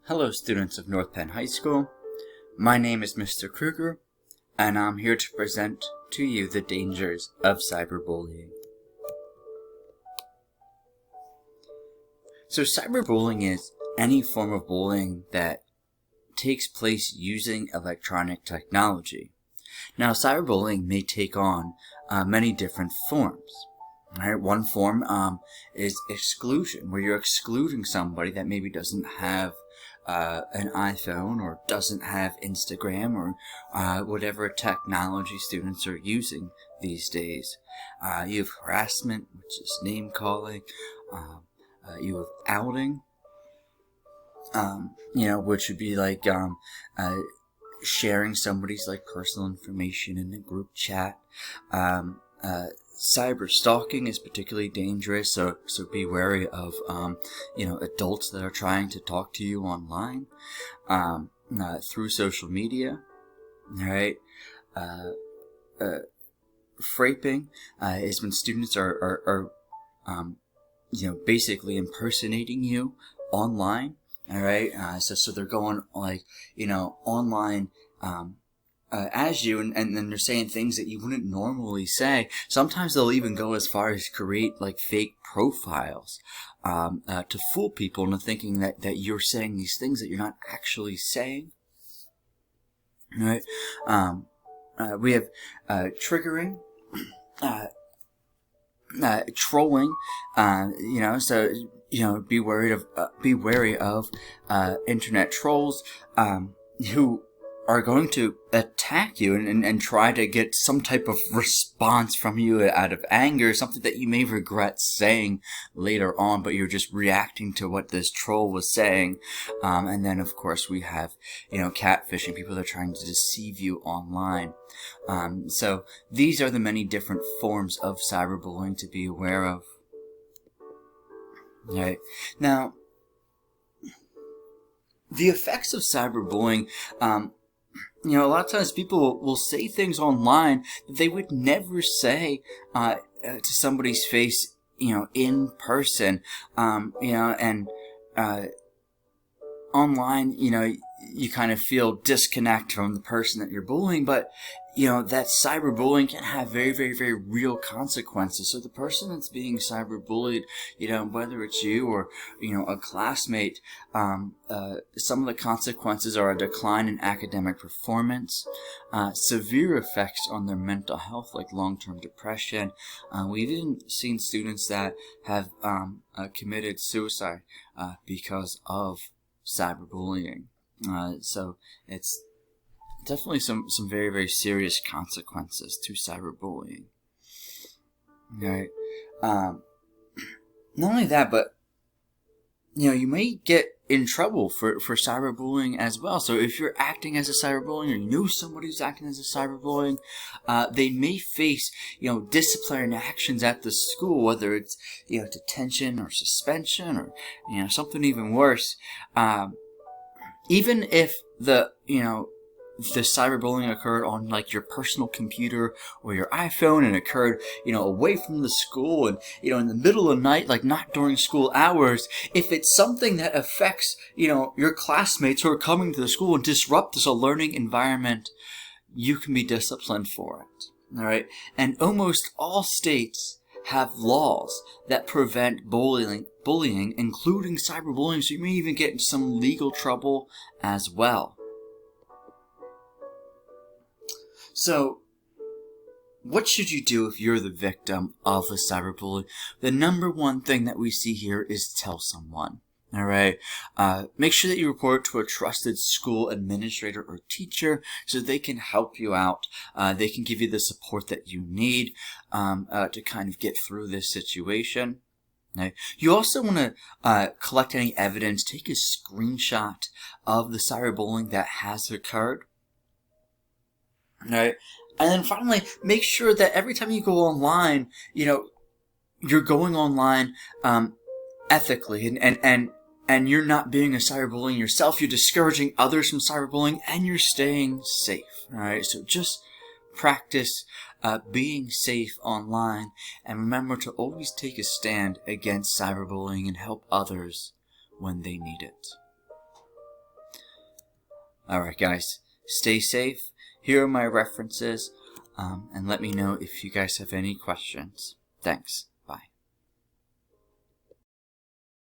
Hello students of North Penn High School, my name is Mr. Krueger, and I'm here to present to you the dangers of cyberbullying. So cyberbullying is any form of bullying that takes place using electronic technology. Now cyberbullying may take on many different forms. Right? One form is exclusion, where you're excluding somebody that maybe doesn't have an iPhone or doesn't have Instagram or whatever technology students are using these days. You have harassment, which is name calling. You have outing, which would be like sharing somebody's personal information in a group chat. Cyber stalking is particularly dangerous, so be wary of adults that are trying to talk to you online through social media. Right? Fraping is when students are basically impersonating you online. All right, so they're going online. As you, and then they're saying things that you wouldn't normally say. Sometimes they'll even go as far as create fake profiles to fool people into thinking that you're saying these things that you're not actually saying. Right? We have triggering, trolling. Be wary of internet trolls who are going to attack you and try to get some type of response from you out of anger, something that you may regret saying later on, but you're just reacting to what this troll was saying. And then, of course, we have, catfishing, people that are trying to deceive you online. So these are the many different forms of cyberbullying to be aware of. Right. Now, the effects of cyberbullying, a lot of times people will say things online that they would never say to somebody's face, in person, and online, you kind of feel disconnect from the person that you're bullying, but that cyberbullying can have very, very, very real consequences. So the person that's being cyberbullied, whether it's you or, a classmate, some of the consequences are a decline in academic performance, severe effects on their mental health, like long-term depression. We've even seen students that have committed suicide because of cyberbullying. So it's definitely some very, very serious consequences to cyberbullying. Right? Not only that, but you may get in trouble for cyberbullying as well. So if you're acting as a cyberbullying, or you know somebody who's acting as a cyberbullying, they may face disciplinary actions at the school, whether it's detention or suspension or something even worse. Even if the cyberbullying occurred on your personal computer or your iPhone and occurred, away from the school and, in the middle of the night, not during school hours, if it's something that affects, your classmates who are coming to the school and disrupts a learning environment, you can be disciplined for it. All right. And almost all states have laws that prevent bullying, including cyberbullying, so you may even get into some legal trouble as well. So, what should you do if you're the victim of a cyberbully? The number one thing that we see here is tell someone. All right. Make sure that you report to a trusted school administrator or teacher so they can help you out. They can give you the support that you need to kind of get through this situation. Right. You also want to collect any evidence. Take a screenshot of the cyberbullying that has occurred. Right. And then finally, make sure that every time you go online, you're going online ethically and you're not being a cyberbullying yourself. You're discouraging others from cyberbullying and you're staying safe. All right. So just practice being safe online, and remember to always take a stand against cyberbullying and help others when they need it. Alright guys, stay safe. Here are my references, and let me know if you guys have any questions. Thanks.